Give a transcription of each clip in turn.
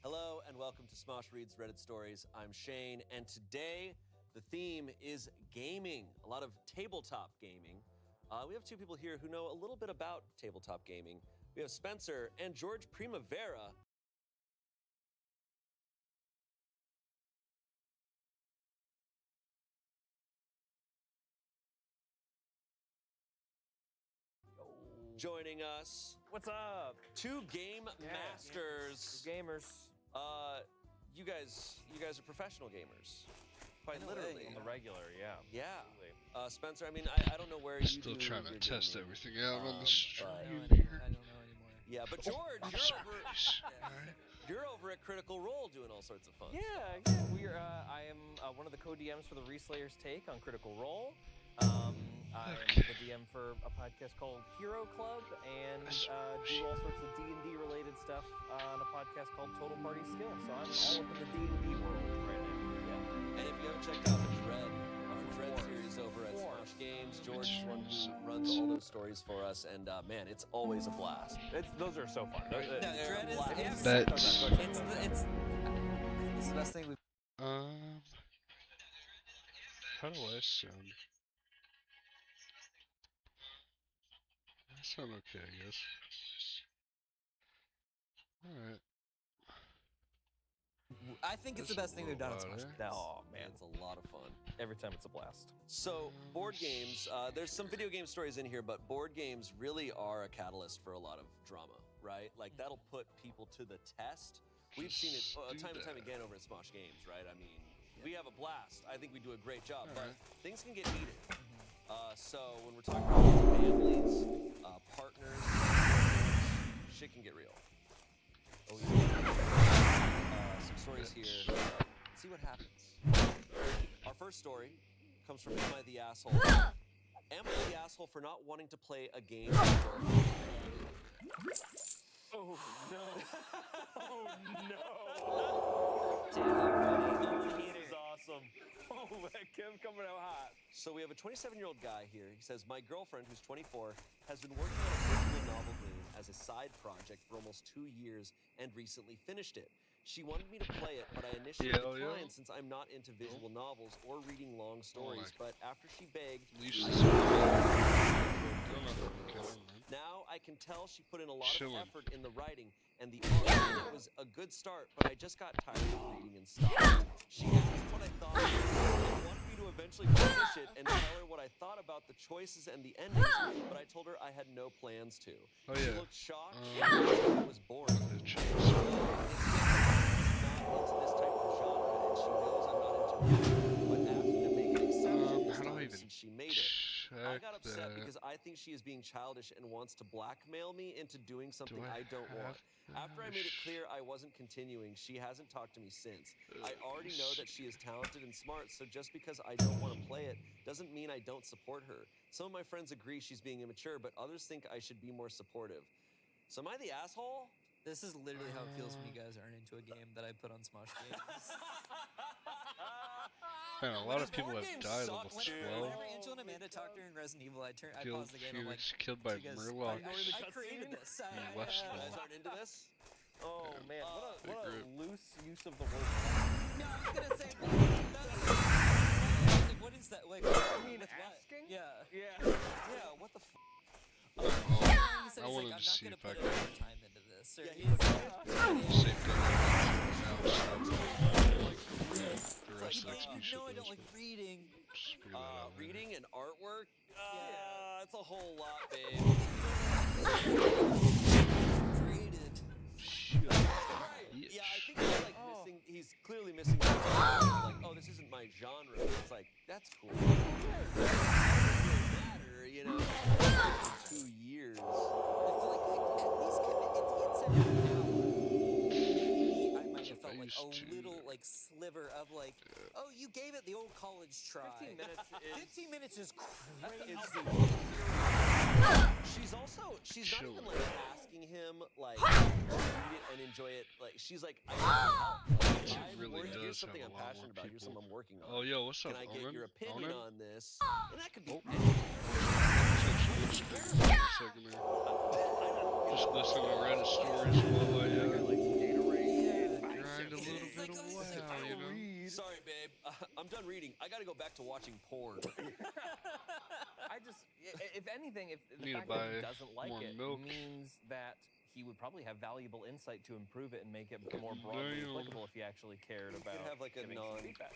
Hello and welcome to Smosh Reads Reddit Stories. I'm Shane, and today the theme is gaming, a lot of tabletop gaming. We have two people here who know a little bit about tabletop gaming. We have Spencer and George Primavera. Joining us, What's up? two game masters. Gamers. You guys are professional gamers, quite literally. On the regular, yeah. Yeah. Absolutely. Spencer, I mean, I don't know where you Still do trying to your test gaming. everything out on the stream I don't here. know anymore. Yeah, but George, Alright. you're over at Critical Role doing all sorts of fun. Yeah. We're. I am one of the co-DMs for the Reslayer's Take on Critical Role. I'm Okay. the DM for a podcast called Hero Club, and That's do all sorts of D&D related stuff on a podcast called Total Party Skill. So I'm all up in the D&D world right now. Yeah. And if you haven't checked out the Dread series over at Smosh Games, George is one who runs all those stories for us, and man, it's always a blast. Those are so fun. No, Dread is That's- it's the best thing we've. How do I sound? I sound okay, I guess. Alright. I think it's the best thing we've done on Smash. Oh man, It's a lot of fun. every time it's a blast. So, board games, there's some video game stories in here, but board games really are a catalyst for a lot of drama, right? Like, that'll put people to the test. We've seen it time and time again over at Smosh Games, right? I mean, we have a blast. I think we do a great job, but things can get heated. So, when we're talking about families, partners, shit can get real. Oh, yeah. Some stories here. Let's see what happens. Our first story comes from Am I the Asshole? Am I the asshole for not wanting to play a game? Oh no! Oh no! This is awesome. Oh, that Kim coming out hot. So we have a 27-year-old guy here. He says, my girlfriend, who's 24, has been working on a visual novel game as a side project for almost 2 years and recently finished it. She wanted me to play it, but I initially declined since I'm not into visual novels or reading long stories. But after she begged, now I can tell she put in a lot of effort in the writing, and the art was a good start, but I just got tired of reading and stopped. She asked what I thought, and wanted me to eventually finish it and tell her what I thought about the choices and the endings, but I told her I had no plans to. She looked shocked, and it was boring. She's not into this type of genre, and she knows I'm not into reading, but asked me to make an exception this time since she made it. I got upset because I think she is being childish and wants to blackmail me into doing something I don't want. After I made it clear I wasn't continuing, she hasn't talked to me since. I already know that she is talented and smart, so just because I don't want to play it doesn't mean I don't support her. Some of my friends agree she's being immature, but others think I should be more supportive. So am I the asshole? This is literally how it feels when you guys aren't into a game that I put on Smosh Games. Man, a lot of people have died level 12. Whenever Angel and Amanda talked during Resident Evil, I paused the game. I'm like, killed by you guys- Murloc. I created this. You You West guys aren't into this? Oh man, big what a group. loose use of the word. No, I was gonna say. I was like, what is that? Like, I mean, that's what? asking? Yeah. Yeah, what the f? He said, he's I like, wanted I'm to not see gonna if I put could any time into this. Or Yeah, he's safeguard the rest of the like, execution. no, I don't like reading. Just figure that out later. Reading and artwork? It's a whole lot, babe. Created. Yeah, I think he's like missing. He's clearly missing. Like, oh, this isn't my genre. It's like that's cool. It doesn't matter, you know. 2 years. I feel like at least if he had said it now, maybe I might have felt like a little like sliver of like, oh, you gave it the old college try. 15 minutes is 15 minutes is crazy. She's not even like asking him like to read it and enjoy it. Like she's like, I need help. She I'm really worried. Here's does something have I'm a lot passionate more about. Here's something I'm working on. Oh, yo, what's up, Can I get your opinion on this? And that could be. Just listen to Reddit stories while I Like Gatorade. you're quite a goes, while, he's like, you know? Sorry, babe. I'm done reading. I gotta go back to watching porn. I just, if anything, if the Need to fact that he buy doesn't like more it milk. means that he would probably have valuable insight to improve it and make it more Damn. broadly applicable if he actually cared You about could have like a giving some feedback.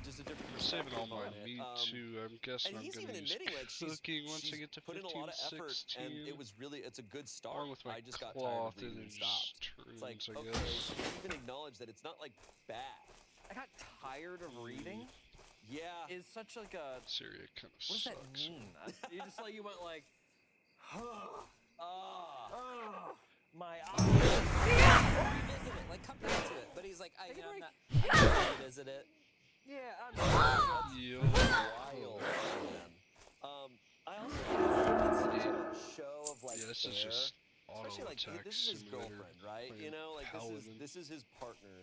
just a different I'm saving all perspective my on it. meat too. I'm guessing And I'm he's gonna even use admitting like cooking once I she's get to put in a 15, lot of effort, 16. and it's a good start. Along with my I just got tired of cloth, and reading and it stopped. just It's like, turns, I okay, guess. so you even acknowledge that it's not like bad. I got tired of reading. Yeah. Is such like a Syria kind of what does sucks. that mean? You just like you went like, my eyes. revisit it, like come back to it. But he's like, I'm not gonna revisit it. Yeah, I'm not. Yo. Wild, man. I also think it's such a show of like Yeah, this is care. just Especially auto like attack this is his simulator. girlfriend, right? Playing You know, like Paladin. this is his partner.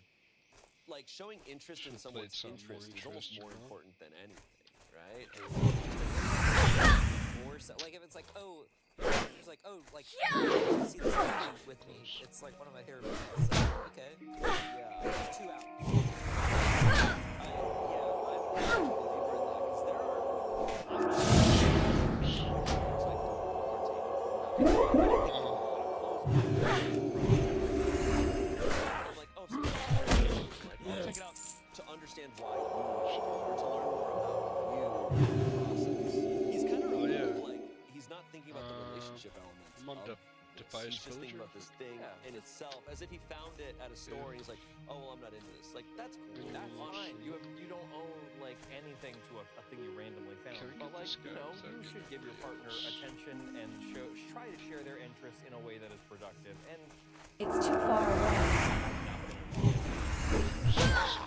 Like showing interest in Should've someone's played something more interest is almost more interesting, huh? important than anything, right? Or so, like if it's like, oh, it's like, oh, like you see this movie with me. It's like one of my favorite movies. So, okay, Yeah. there's 2 out. I'm like, oh, so I'll check it out to understand why you or to learn more about you process. He's kind of like he's not thinking about the relationship element. I'm on of Defies He's just thinking Villager. about this thing in itself, as if he found it at a store and he's like, oh well, I'm not into this. Like that's cool. That's fine. You don't owe like anything to a thing you randomly found. Can I But get like this guy? Is that you good? should give your partner attention and try to share their interests in a way that is productive. And It's too far away.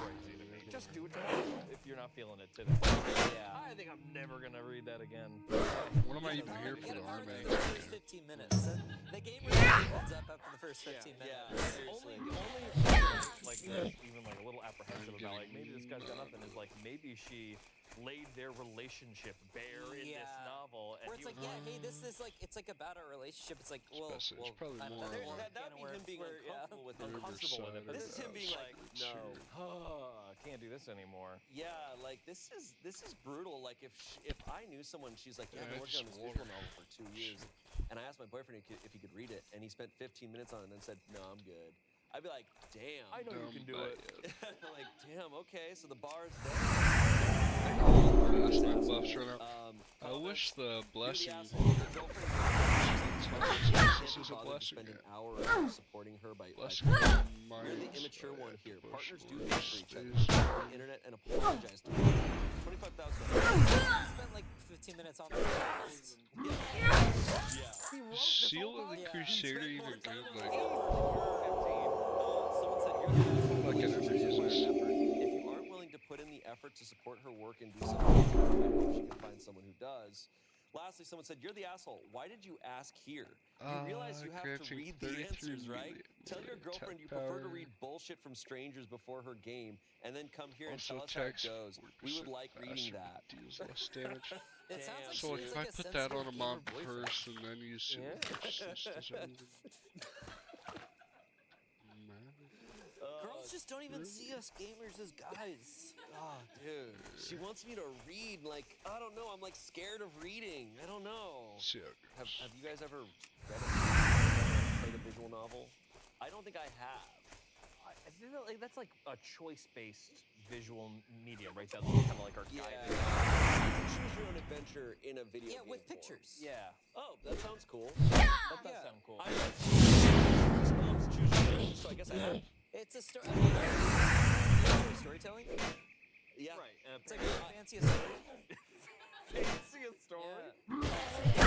crazy to me. Just do it tomorrow if you're not feeling it today. Yeah. I think I'm never gonna read that again. What am I even here You for? gotta The power through IMAX? the first 15 minutes. The game really opens up after the first 15 minutes. Seriously. Like even like a little apprehensive about like maybe this guy's got nothing is like maybe she laid their relationship bare in this novel and Where it's like, yeah, hey, this is like, it's like about our relationship. It's like, well, It's probably I don't more know. of a That'd be him being uncomfortable with it. uncomfortable with it. But This is him being like, no. I can't do this anymore. Yeah, like this is brutal. Like if I knew someone, she's like, yeah, I've been Yeah, working on it's this visual novel for 2 years, and I asked my boyfriend if he could read it, and he spent 15 minutes on it and then said, no, I'm good. I'd be like, damn. I know you can do it. Like, damn, okay, so the bar's there. That's my buffs run out. I wish the blessing. This is a blessing. Spend an hour or so supporting her by Blessing. you're the immature one here. Partners do things for each other. On the internet and apologize to her. $25,000. spent like 15 minutes on the podcast. Seal of the Crusader even good? Like, Someone said you're the asshole. Like an Relationships interview. require effort. If you aren't willing to put in the effort to support her work and do something, I hope she can find someone who does. Lastly, someone said, you're the asshole. Why did you ask here? You realize you have to granting read the 33 answers, right? million Tell your girlfriend you tap prefer to power. read bullshit from strangers before her game, and then come here and Also tell us how it text goes. We would 4% like reading faster, that. Deals less damage. It sounds like So like she's if I like a put that on a sensitive mob gamer boyfriend. purse and then use it, does everything. Girls just don't even see us gamers as guys. Oh, dude. She wants me to read, like, I don't know. I'm like scared of reading. I don't know. See how it Have you guys ever played a visual novel? I don't think I have. I feel like that's like a choice-based visual medium, right? That's kind of like our Yeah. guide. Choose your own adventure in a video Yeah, game with form. pictures. Yeah, Oh, that sounds cool. that does Yeah. sound cool. I like Goosebumps, choose your own, so I guess I have. It's a story. Storytelling? Yeah. Right. It's like really fancy a story. Fancy a story.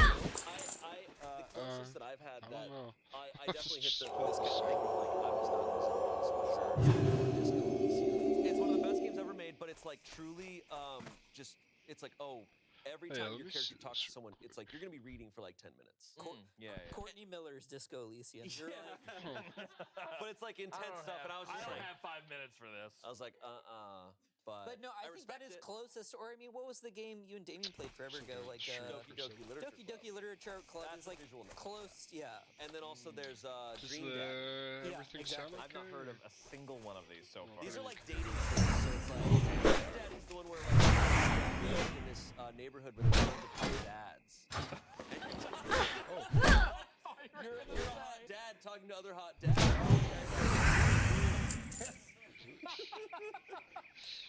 The closest that I've had I that don't know. I definitely hit this kind of thing where like I was not listening to this for sure. It's one of the best games ever made, but it's like truly just it's like every Hey, time let your me character see talks this to someone, it's like you're gonna be reading for like 10 minutes. Yeah. Courtney Miller's Disco Elysium. You're like, But it's like intense stuff, and I was just like, have 5 minutes for this. I was like, But no, I think that respect is it. closest. Or I mean, what was the game you and Damien played forever ago? Like Doki Doki Literature Doki Club. Doki Literature Club That's is like a visual novel. close. Yeah. And then also there's Does Dream Daddy. everything sound okay? I've not heard of a single one of these so far. These are like dating sims, so it's like Dream Daddy's the one where like you're in this neighborhood with a bunch of hot dads. You're a hot dad talking to other hot dads.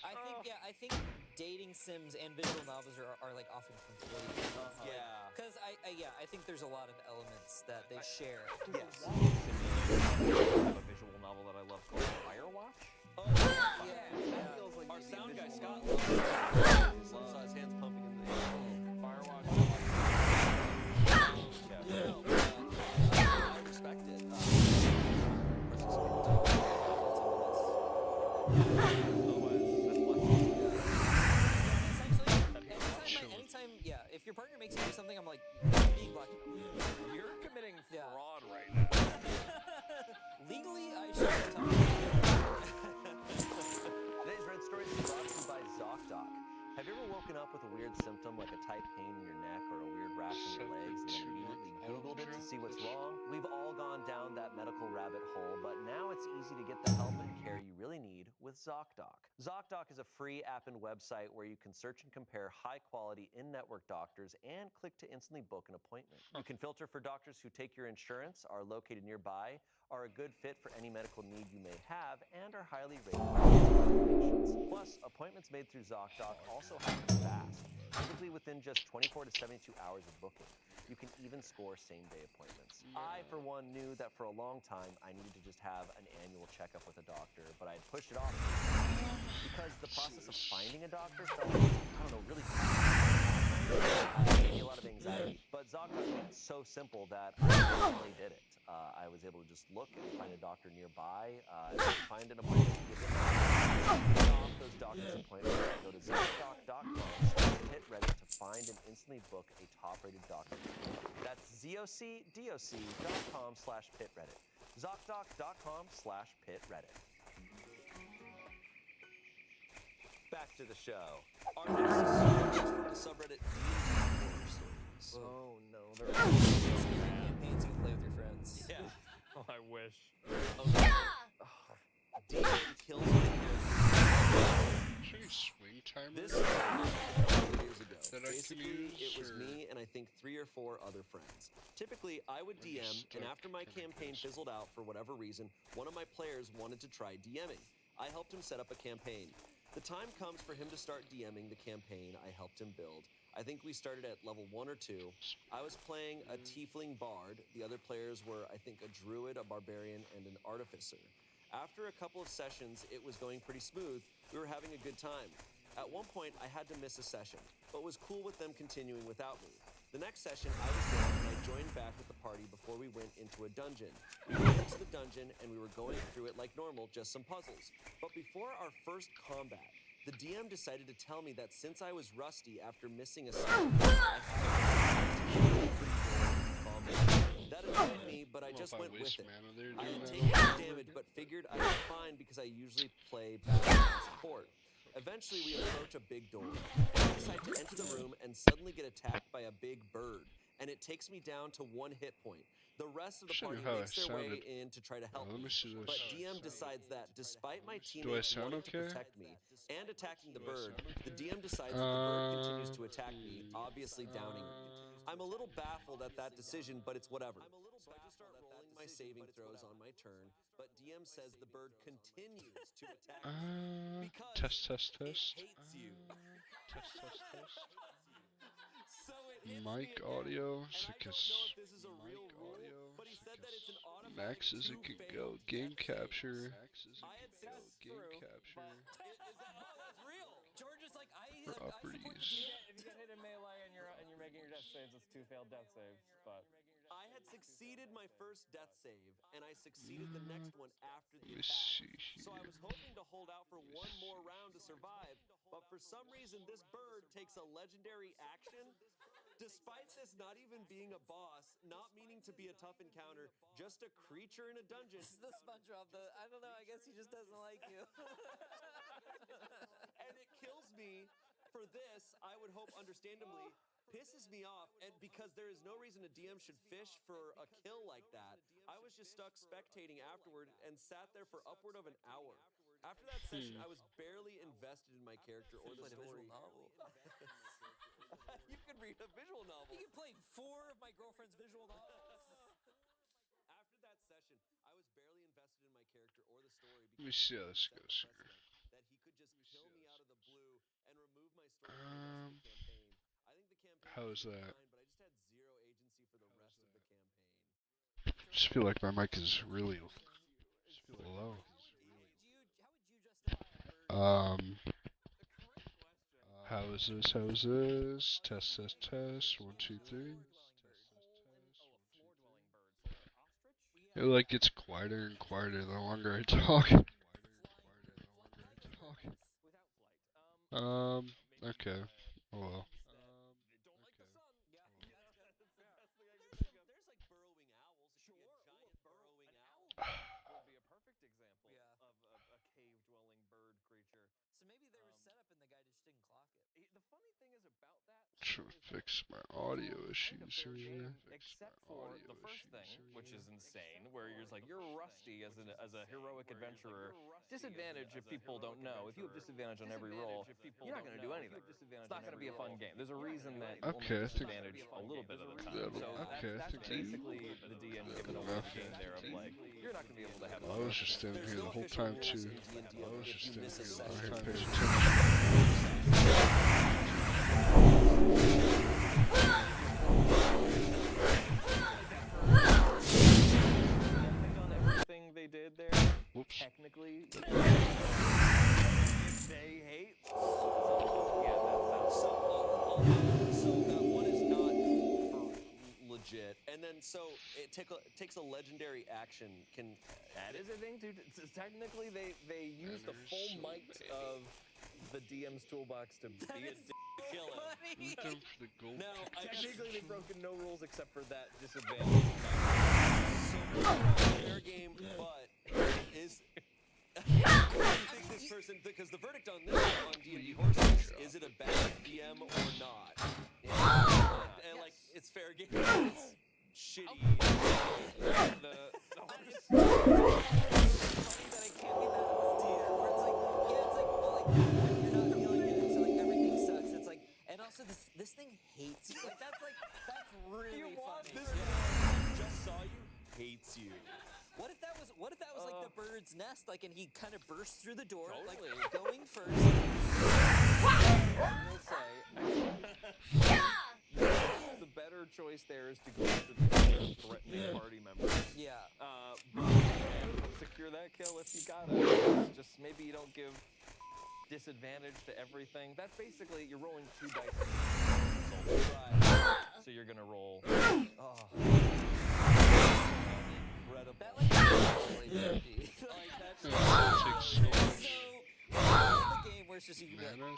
I think dating sims and visual novels are like often conflated. Yeah. Because I think there's a lot of elements that they share. Yes. I have a visual novel that I love called Firewatch. Oh, Yeah. feels like our sound guy Scott loves it. He saw his hands pumping in the air. Firewatch. I respect it. Anytime, if your partner makes you do something, I'm like, being black. You're committing Yeah. fraud right now. Legally, I should talk. Today's Red Story is brought to you by ZocDoc. Have you ever woken up with a weird symptom like a tight pain in your neck or a weird rash in your legs and then immediately Googled it to see what's wrong? We've all gone down that medical rabbit hole, but now it's easy to get the help and care you really need with ZocDoc. ZocDoc is a free app and website where you can search and compare high-quality in-network doctors and click to instantly book an appointment. You can filter for doctors who take your insurance, are located nearby, are a good fit for any medical need you may have, and are highly rated by patients. Plus, appointments made through ZocDoc also happen fast, typically within just 24 to 72 hours of booking. You can even score same-day appointments. I, for one, knew that for a long time I needed to just have an annual checkup with a doctor, but I had pushed it off because the process of finding a doctor felt, really gave me a lot of anxiety. But ZocDoc made it so simple that I finally did it. I was able to just look and find a doctor nearby, find an appointment within off those doctor's appointments. Go to ZocDoc.com/hit Reddit to find and instantly book a top-rated doctor. That's ZocDoc.com/pit Reddit. ZocDoc.com/pit Reddit. Back to the show. Our next story is from the subreddit Horror Stories. Oh no, Campaigns you can play with your friends. Yeah. Oh, I wish. DM kills my Is there any swing timer This happened a couple years ago. that I can Basically, use? it was or- me and I think 3 or 4 other friends. Typically, I would DM, and after my campaign fizzled out for whatever reason, one of my players wanted to try DMing. I helped him set up a campaign. The time comes for him to start DMing the campaign I helped him build. I think we started at level 1 or 2. I was playing a tiefling bard. The other players were, I think, a druid, a barbarian, and an artificer. After a couple of sessions, it was going pretty smooth. We were having a good time. At one point, I had to miss a session, but was cool with them continuing without me. The next session, I was there and I joined back with the party before we went into a dungeon. We went into the dungeon and we were going through it like normal, just some puzzles. But before our first combat, the DM decided to tell me that since I was rusty after missing a session, I had that annoyed me, but I just went with it. I had taken some damage, but figured I was fine because I usually play battle support. Eventually, we approach a big door, and I decide to enter the room and suddenly get attacked by a big bird, and it takes me down to 1 hit point. The rest of the party makes their way in to try to help me, but DM decides that despite my teammates wanting to protect me and attacking the bird, the DM decides that the bird continues to attack me, obviously downing me. I'm a little baffled at that decision, but it's whatever. So I just start rolling my saving throws on my turn, but DM says the bird continues to attack me because test. it hates you. Test. So it hits Mic me again, audio, and I don't know if this is a real rule, but he said that it's an automatic Max as it could go. two-failed Game death capture. saves. I had That's success. true, capture. Is that, oh, that's real. George is like, I support the Properties. DM. If you get hit in melee and you're making your death saves, it's 2 failed death saves. But I had succeeded my first death save, and I succeeded the next one after the Let me attack. see So I here. was hoping to hold out for one more round to survive, but for some reason this bird takes a legendary action. Despite this not even being a boss, not meaning to be a tough encounter, just a creature in a dungeon. This is the SpongeBob. I don't know. I guess he just doesn't like you. And For this, I would hope understandably pisses me off, and because there is no reason a DM should fish for a kill like that, I was just stuck spectating afterward and sat there for upward of an hour. After that session, I was barely invested in my character or the Played a visual story. novel. You can read a visual novel. You played 4 of my girlfriend's visual novels. After that session, I was barely invested in my character or the story Let me because see he how this set goes the here. precedent that he could just kill me out of the blue and remove my story from the rest of the campaign. I think the campaign How was is that? fine, but I just had zero agency for the rest of the campaign. Just feel like my mic is really low. How would you justify a bird? How is this? How is this? Test, test, test. 1, 2, 3. It like gets quieter and quieter the longer I talk. Okay. Oh well. Don't like the sun. Yeah, There's like burrowing owls. It could be a giant burrowing owl. Would be a perfect example Yeah. of a cave-dwelling bird creature. So maybe they were set up and the guy just didn't clock it. The funny thing is about that Trying to is that fix my audio kind of issues fair here. game, except for the first thing, which is insane, where you're just like, you're rusty as a heroic adventurer. Disadvantage if people don't know. If you have disadvantage on every roll, you're not going to do anything. It's not going to be a fun game. There's a reason that you only Okay, I have think- disadvantage a little bit of the time. That'll- So okay, I that's think- basically the DM giving away the game there of like, you're not going to be able to have I was just standing here the whole time too. I was just standing here the whole time paying attention. on everything they did there. Whoops. Technically, they hate. Yeah, So that one is not for legit, and then so it takes a legendary action. that is a thing, dude. Technically, they use the full might of the DM's toolbox to be a Kill him. Root them for the gold. Now, Technically, they've broken no rules except for that disadvantage. fair game, but is do you think this person? Because the verdict on this on D&D Horses is it a bad DM or not? And like it's fair game. It's shitty. The That I can't be that austere. Where it's like, yeah, it's like, well, like you're not feeling good, so like everything sucks. It's like, and also this thing hates you. Like that's really funny. This just saw you hates you. What if that was like the bird's nest, like, and he kind of burst through the door, like Totally. going first. I will say, the better choice there is to go after the threatening party members. Yeah. But secure that kill if you got it. It's just maybe you don't give disadvantage to everything. That's basically you're rolling 2 dice. Right. So you're gonna roll. Incredible. That like really dirty. Like that's It takes so much So the game where it's just you can be like, mana.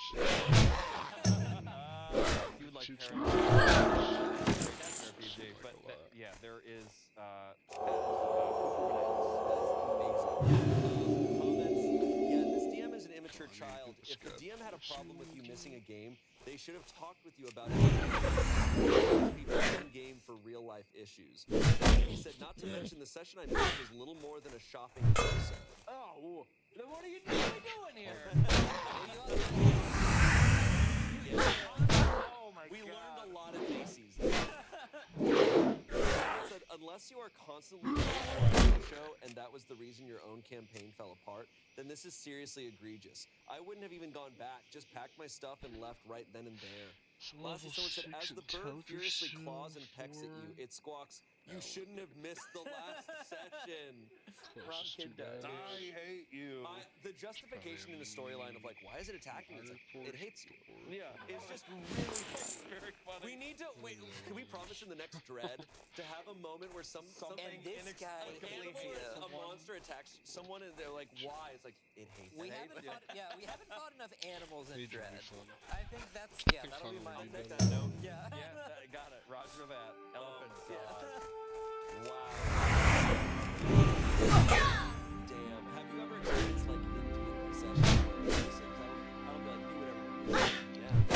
You would like Two Terran- times. RPG, but Like a lot. yeah, there is Comments. Yeah, this DM is an immature child. If the DM had a problem with you missing a game, they should have talked with you about it. People in game for real life issues. He said, not to mention the session I missed was little more than a shopping episode. Oh, then what are you doing here? Oh my We god. learned a lot at Macy's. Said, unless you are constantly watching the show and that was the reason your own campaign fell apart, then this is seriously egregious. I wouldn't have even gone back, just packed my stuff and left right then and there. Lastly, someone said, as the bird furiously claws and pecks at you, it squawks, you shouldn't have missed the last session. Wrong kid does. I hate you. The justification in the storyline of like, why is it attacking me? It's like, it hates you. Yeah. It's just really funny. Very funny. We need to wait. Can we promise in the next Dread to have a moment where something And this guy an hates animal, you. a monster attacks someone and they're like, why? It's like it hates. We it. haven't fought, we haven't fought enough animals in It'd be Dread. fun. I think that'll be my fun would be next better. note. Yeah. Yeah, got it. Roger that. Elephant. Wow. Damn. Have you ever experienced like in D&D session where you just like, I'll be like, do whatever. Yeah.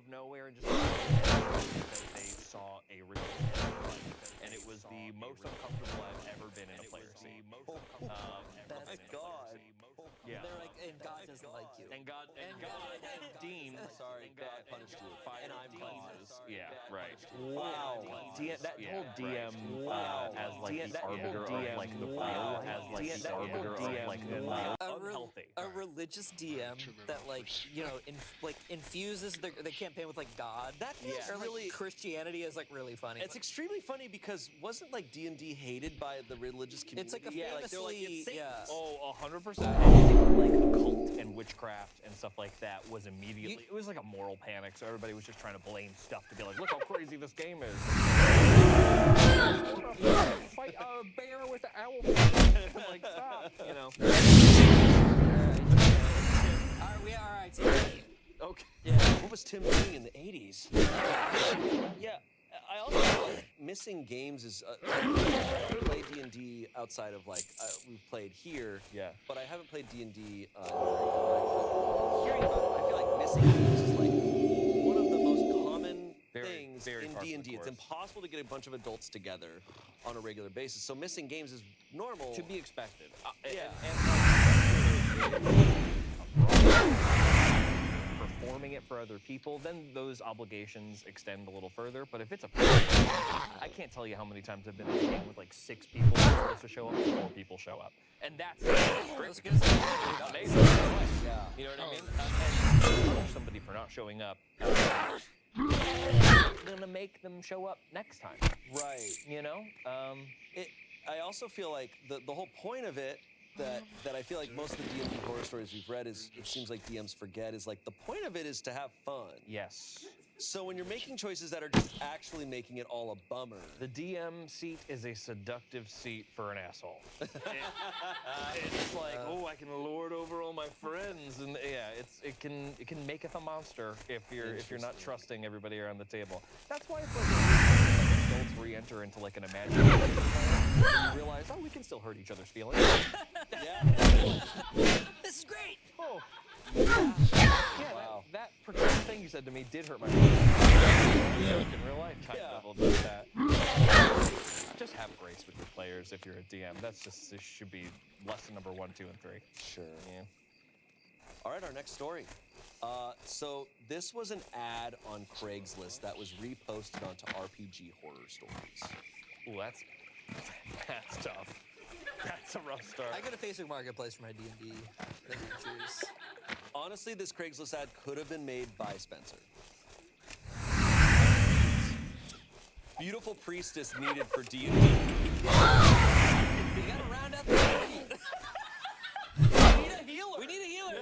of nowhere and just they saw a ridiculous and it was the most uncomfortable I've ever been in a player scene. That's God. Yeah. They're like, and God doesn't like you. And God Dean. Sorry, God punished you. And I'm God. Yeah, right. Wow. That whole DM as like the arbiter of like the Wow. as like the arbiter of like the unhealthy. A religious DM that like infuses the campaign with like God. That feels or like really- Christianity is like really funny. It's extremely funny because wasn't like D&D hated by the religious community? It's like a they're famously it's Satan. Oh, 100%. Anything like occult and witchcraft and stuff like that was immediately. It was like a moral panic, so everybody was just trying to blame stuff to be like, look how crazy this game is. Fight a bear with an owl. Like, stop, you know. All right. Okay. Yeah. What was Tim doing in the 80s? Yeah. I also feel like missing games is. I play D&D outside of like we've played here. Yeah. But I haven't played D&D. Hearing about it, I feel like missing games is like one of the most common things in D&D. It's impossible to get a bunch of adults together on a regular basis. So missing games is normal. To be expected. Yeah. Performing it for other people, then those obligations extend a little further. But if it's a I can't tell you how many times I've been in a game with like 6 people who are supposed to show up and 4 people show up. And that's amazing. Yeah. You know what I mean? And punish somebody for not showing up. Gonna make them show up next time. Right. You know? I also feel like the whole point of it that I feel like most of the D&D horror stories we've read is it seems like DMs forget is like the point of it is to have fun. Yes. So when you're making choices that are just actually making it all a bummer. The DM seat is a seductive seat for an asshole. It's like, oh, I can lord over all my friends, and yeah, it can maketh a monster if you're not trusting everybody around the table. That's why it's like adults re-enter into like an imaginary and you realize, oh, we can still hurt each other's feelings. Yeah. This is great. Oh. Yeah, Wow. that particular thing you said to me did hurt my feelings. In real life, kind level does that. Just have grace with your players if you're a DM. This should be lesson number 1, 2, and 3. Sure. Yeah. All right, our next story. So this was an ad on Craigslist that was reposted onto RPG Horror Stories. Ooh, that's tough. That's a rough start. I go to Facebook Marketplace for my D&D adventures. Honestly, this Craigslist ad could have been made by Spencer. Beautiful priestess needed for D&D. We gotta round out the team. We need a healer. We need a healer.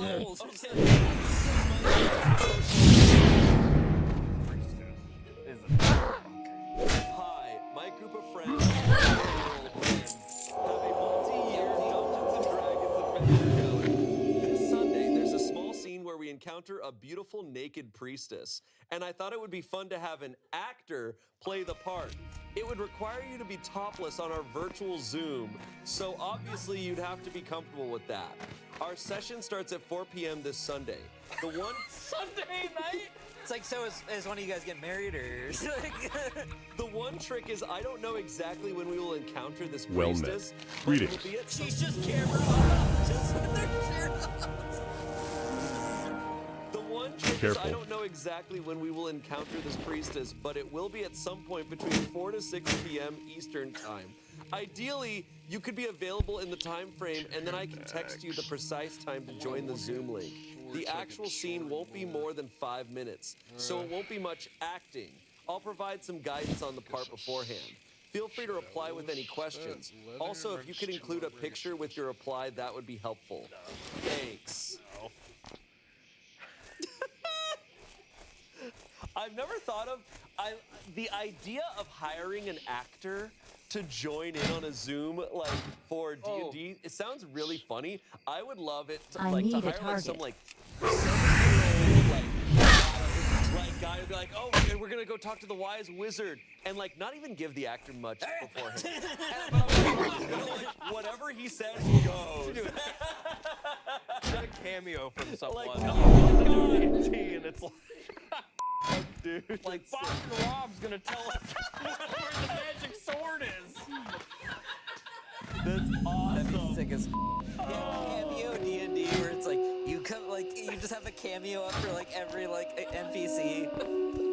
Owls. Hi, my group of friends have a multi-year Dungeons & Dragons adventure going. This Sunday, there's a small scene where we encounter a beautiful naked priestess, and I thought it would be fun to have an actor play the part. It would require you to be topless on our virtual Zoom, so obviously you'd have to be comfortable with that. Our session starts at 4 p.m. this Sunday. The one Sunday night? It's like, so is one of you guys getting married, or? The one trick is I don't know exactly when we will encounter this Well met. priestess. but Greetings. it'll be at some- She's just camera on. Just with their shirt on. The one trick is Careful. I don't know exactly when we will encounter this priestess, but it will be at some point between 4 to 6 p.m. Eastern time. Ideally, you could be available in the time frame, and then I can text you the precise time to join the Zoom link. The actual scene won't be more than 5 minutes, so it won't be much acting. I'll provide some guidance on the part beforehand. Feel free to reply with any questions. Also, if you could include a picture with your reply, that would be helpful. Thanks. I've never thought of the idea of hiring an actor to join in on a Zoom like for D&D. It sounds really funny. I would love it to I like to need a hire like some target. like 7-year-old guy would be like, oh, and we're gonna go talk to the wise wizard, and like not even give the actor much beforehand. Whatever he says goes. Get a cameo from someone. Like, and it's like, dude, like Bob and Rob's gonna tell us where the magic sword is. that's awesome. That'd be sick as cameo D&D where it's like you come like you just have a cameo up for like every like NPC.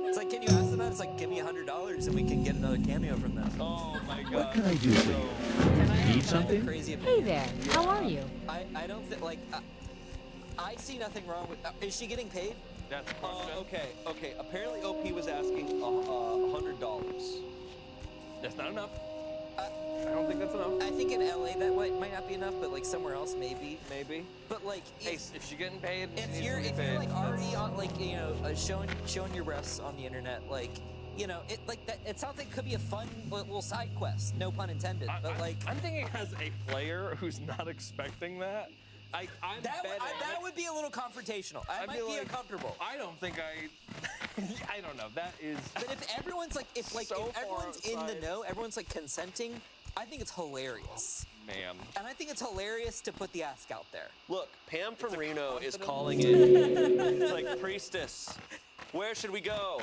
It's like, can you ask them that? It's like, give me $100 and we can get another cameo from them. Oh my god. What can I do for you? Need something? Crazy Hey opinion. there, how are you? I don't think like I see nothing wrong with. Is she getting paid? That's a question. Okay. Apparently OP was asking $100. That's not enough. I don't think that's enough. I think in LA that might not be enough, but like somewhere else maybe. Maybe. But like Hey, if she's getting paid, she if needs you're to be if paid. you're like already on like showing your breasts on the internet, like it like that, it sounds like it could be a fun little side quest, no pun intended. But like I'm thinking as a player who's not expecting that. I'm that betting. that would be a little confrontational. I might be uncomfortable. I don't think I don't know. That is. But if everyone's like if So far everyone's in the outside. know, everyone's like consenting, I think it's hilarious. Man. And I think it's hilarious to put the ask out there. Look, Pam from Reno is confident- calling in. It's like, priestess, where should we go?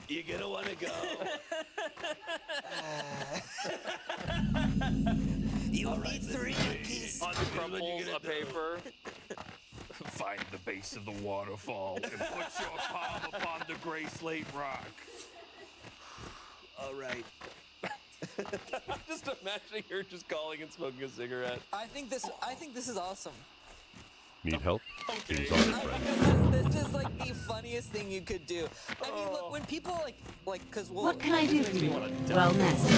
You're gonna wanna go. You'll need 3 pieces. Uncrumples a paper. Find the base of the waterfall and put your palm upon the gray slate rock. All right. I'm just imagining her just calling and smoking a cigarette. I think this is awesome. Need help? Okay. He's on it, friend. This is like the funniest thing you could do. I mean, look, when people like, cause What can I do for you? Wellness. If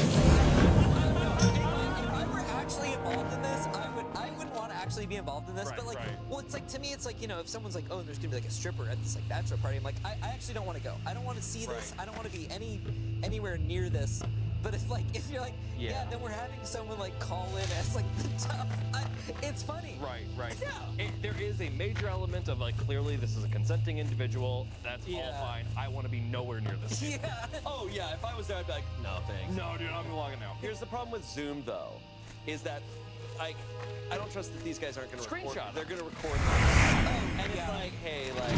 I were actually involved in this, I wouldn't want to actually be involved in this. Right, but like, right. well, it's like to me, it's like if someone's like, oh, there's gonna be like a stripper at this like bachelor party. I'm like, I actually don't want to go. I don't want to see this. Right. I don't want to be anywhere near this. But if you're like, Yeah. then we're having someone like call in as like the tough. It's funny. Right. Yeah. There is a major element of like clearly this is a consenting individual. That's all Yeah. fine. I want to be nowhere near this. Yeah. Oh yeah, if I was there, I'd be like, no thanks. No, dude, I'm logging out. Here's the problem with Zoom though, is that I don't trust that these guys aren't gonna record. Screenshot. They're gonna record this. And it's like, hey, like,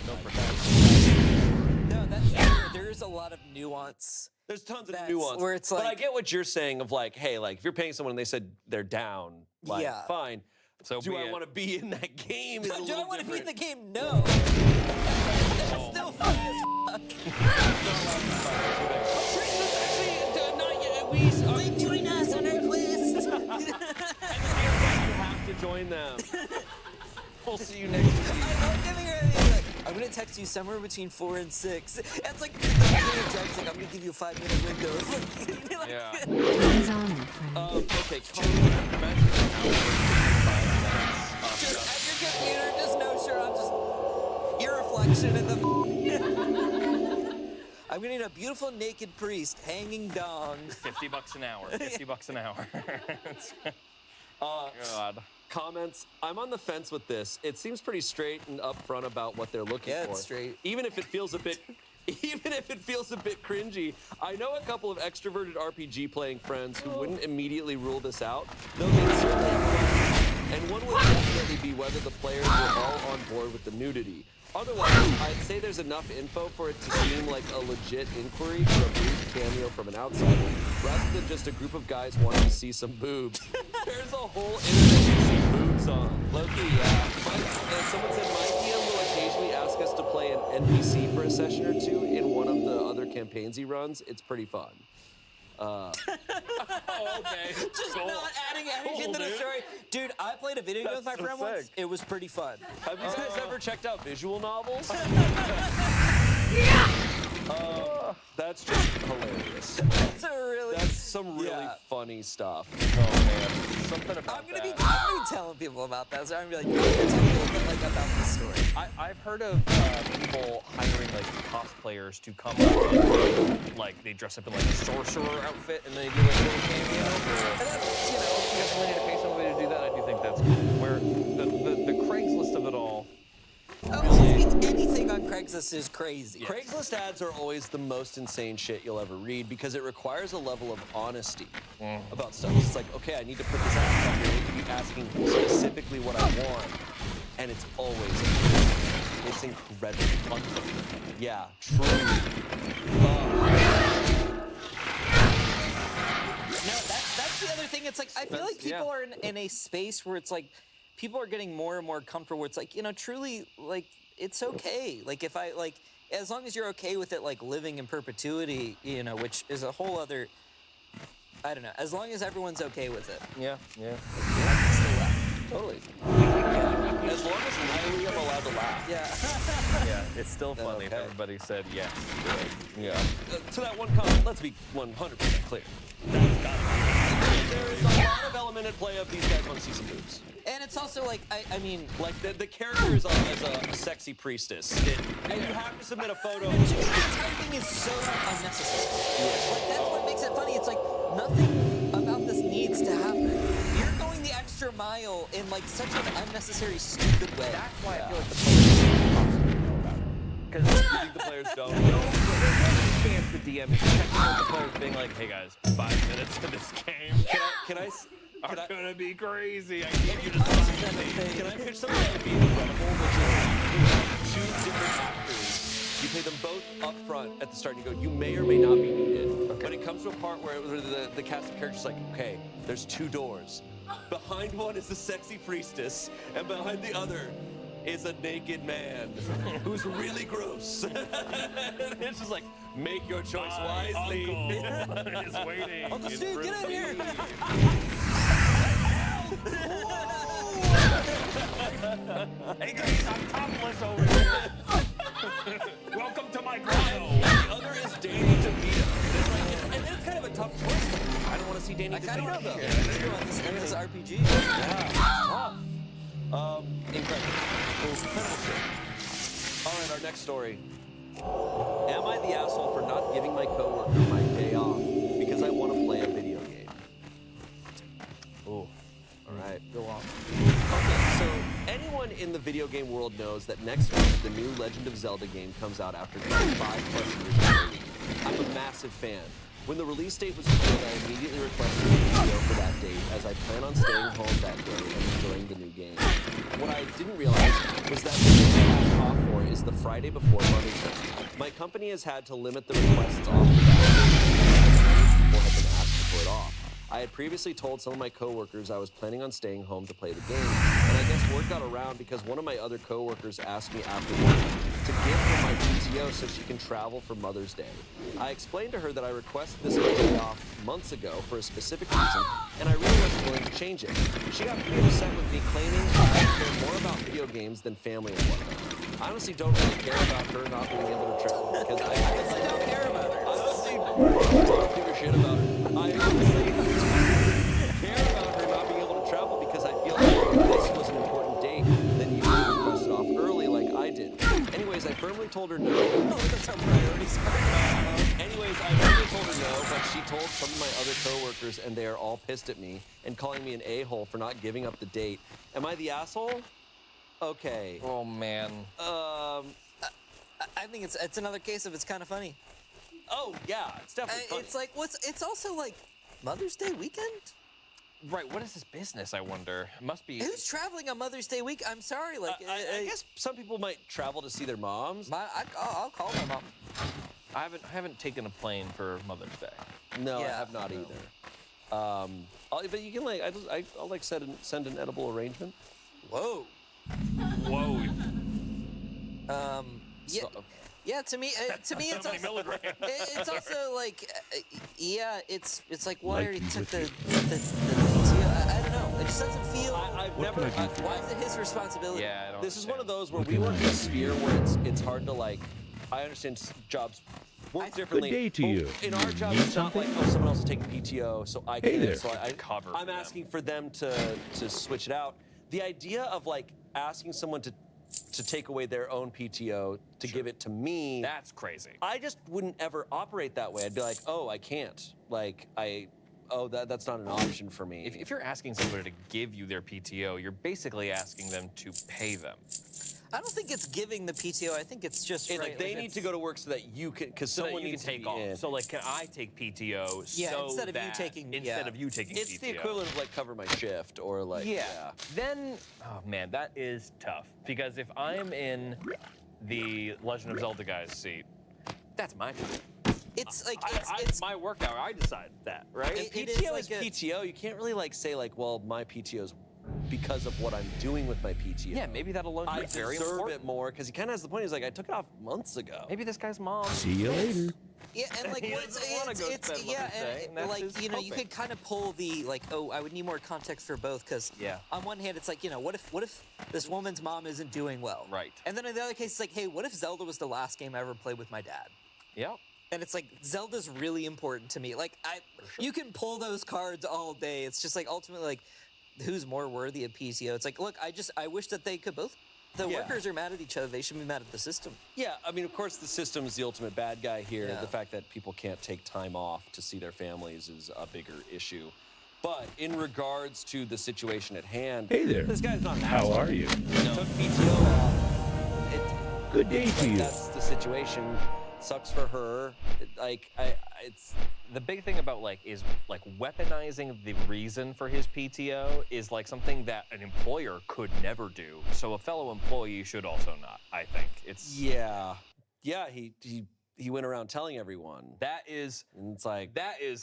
no protection. No, that's true. There's a lot of nuance. There's tons of That's nuance. where it's but I like- get what you're saying of like, hey, like if you're paying someone and they said they're down, like Yeah. fine. So do be I it. want to be in that game? Is a Do I little want to be in different. the game? No. That's still funny as fuck. Like, join us on our quest. You have to join them. We'll see you next week. I love giving her like, I'm gonna text you somewhere between 4 and 6. That's like the beginning of drugs. Like I'm gonna give you a 5-minute window. It's like, Yeah. Hands on, my friend. Okay, just at your computer, just no shirt on, just your reflection in the. I'm gonna need a beautiful naked priest hanging dong. $50 an hour. $50 an hour. God. comments. I'm on the fence with this. It seems pretty straight and upfront about what they're looking Yeah, for. it's straight. Even if it feels a bit cringy. I know a couple of extroverted RPG playing friends who wouldn't immediately rule this out, though they certainly have fun. And one would definitely be whether the players were all on board with the nudity. Otherwise, I'd say there's enough info for it to seem like a legit inquiry for a brief cameo from an outsider, rather than just a group of guys wanting to see some boobs. There's a whole internet you see boobs on. Loki, someone said my DM will occasionally ask us to play an NPC for a session or two in one of the other campaigns he runs. It's pretty fun. Okay. Just Cool. not adding anything Cool, to the dude. story. Dude, I played a video game with my That's so friend once. sick. It was pretty fun. Have you guys ever checked out visual novels? That's just hilarious. That's a really. That's some really Yeah. funny stuff. Oh man, something about I'm gonna be that. telling people about that. So I'm gonna be like, I'm gonna tell people a bit like about this story. I've heard of people hiring like cosplayers to come up, like they dress up in like a sorcerer outfit and they do like a little cameo. And that's, you know, if you got the money to pay somebody to do that, I do think that's cool. Where the Craigslist of it all. Oh, Craigslist is crazy. Yeah. Craigslist ads are always the most insane shit you'll ever read because it requires a level of honesty about stuff. It's like, okay, I need to put this ad out here. I need to be asking specifically what I want, and it's always it's incredible. Yeah, truly. No, that's the other thing. It's like I feel like people are in a space where it's like people are getting more and more comfortable. Where it's like, you know, truly, like it's okay. Like if I like, as long as you're okay with it, like living in perpetuity, you know, which is a whole other. I don't know. As long as everyone's okay with it. Yeah. I can still laugh. Totally. As long as legally I'm allowed to laugh. Yeah. Yeah, it's still funny if okay. everybody said yes. Yeah. To that one comment, let's be 100% clear. There is a lot of element at play of these guys want to see some boobs. And it's also like, I mean, Like the character is as a sexy priestess, and you have to submit a photo. the entire thing is so unnecessary. Like that's what makes it funny. It's like nothing about this needs to happen. You're going the extra mile in like such an unnecessary, stupid way. That's why I feel like the players know about it. Because You think the players don't? chance the DM is checking with the players being like, hey guys, 5 minutes to this game. Can I are gonna be crazy. I need you to sign me. Can I pitch something that would be incredible, which is you have 2 different actors. You pay them both up front at the start, and you go, you may or may not be needed. But it comes to a part where the cast of characters is like, okay, there's 2 doors. Behind one is the sexy priestess, and behind the other is a naked man who's really gross. It's just like, make your choice wisely. Uncle is waiting. Uncle Steve, get out of here! Hey guys, I'm topless over here. Welcome to my grotto. The other is Danny DeVito. And it's kind of a tough choice. I don't want to see Danny I kind of DeVito, want though. to want this in this RPG. Yeah. Incredible. Incredible shit. All right, our next story. Am I the asshole for not giving my coworker my day off because I want to play a video game? Oh, all right. Go on. Okay, so anyone in the video game world knows that next week the new Legend of Zelda game comes out after 5+ years. I'm a massive fan. When the release date was revealed, I immediately requested a PTO for that date, as I plan on staying home that day and enjoying the new game. What I didn't realize was that the date I asked off for is the Friday before Mother's Day. My company has had to limit the requests off to that date. People have been asked to put it off. I had previously told some of my coworkers I was planning on staying home to play the game, and I guess word got around because one of my other coworkers asked me after work to give her my PTO so she can travel for Mother's Day. I explained to her that I requested this day off months ago for a specific reason, and I really wasn't willing to change it. She got pretty upset with me, claiming I care more about video games than family and whatnot. I honestly don't really care about her not being able to travel because I don't care about her. I honestly don't give a shit about her. I honestly care about her not being able to travel because I feel like if this was an important date, then you should have requested off early like I did. Anyways, I firmly told her no. That's our priorities. Anyways, I firmly told her no, but she told some of my other coworkers, and they are all pissed at me and calling me an a-hole for not giving up the date. Am I the asshole? Okay. Oh man. I think it's another case of it's kind of funny. Oh yeah, it's definitely funny. It's like it's also like Mother's Day weekend. Right, what is this business, I wonder? It must be... Who's traveling on Mother's Day week? I'm sorry, like I guess some people might travel to see their moms. I'll call my mom. I haven't taken a plane for Mother's Day. No, I Yeah. have not either. But you can like, I'll like send an edible arrangement. Whoa. Whoa. Yeah. Yeah, to me, it's also, it's also like, yeah, it's like, well, I already took the PTO. I don't know. It just doesn't feel. I've never. Why is it his responsibility? Yeah, I don't This is one of understand. those where we work in a sphere where it's hard to like. I understand jobs work differently. Good day to you. In our job, Need it's not like, something? oh, someone else is taking PTO, so I Hey can. there. So Cover I'm for them. asking for them to switch it out. The idea of like asking someone to take away their own PTO to give it to me. That's crazy. I just wouldn't ever operate that way. I'd be like, oh, I can't. Like, oh, that's not an option for me. If you're asking somebody to give you their PTO, you're basically asking them to pay them. I don't think it's giving the PTO. I think it's just like they need to go to work so that you can, because someone needs to take be off. in. So like, can I take PTO? Yeah, so instead of you that- taking- instead yeah. of you taking It's PTO. the equivalent of like cover my shift or like Then, oh man, that is tough because if I'm in the Legend of Zelda guy's seat, that's my decision. It's like It's my work hour. I decide that, right? And it is PTO like is a- PTO. You can't really like say like, well, my PTO's because of what I'm doing with my PTO. Yeah, maybe that alone I is very deserve important. it more because he kind of has the point. He's like, I took it off months ago. Maybe this guy's mom. See you later. Yeah, and like He what's doesn't wanna go spend Mother's Day, and that's like his you know, you coping. could kind of pull the like, oh, I would need more context for both because Yeah. on one hand, it's like, you know, what if this woman's mom isn't doing well, Right. And then in the other case, it's like, hey, what if Zelda was the last game I ever played with my dad? Yep. And it's like Zelda's really important to me. Like you can pull those cards all day. It's just like ultimately like, who's more worthy of PTO? It's like, look, I wish that they could both. The Yeah. workers are mad at each other. They should be mad at the system. Yeah, I mean, of course, the system's the ultimate bad guy here. Yeah. The fact that people can't take time off to see their families is a bigger issue. But in regards to the situation at hand, Hey there. this guy's not an How asshole. are you? He took PTO off. Good day to you. That's the situation. Sucks for her. It's The big thing about like is like weaponizing the reason for his PTO is like something that an employer could never do. So a fellow employee should also not. I think it's yeah. He went around telling everyone. that is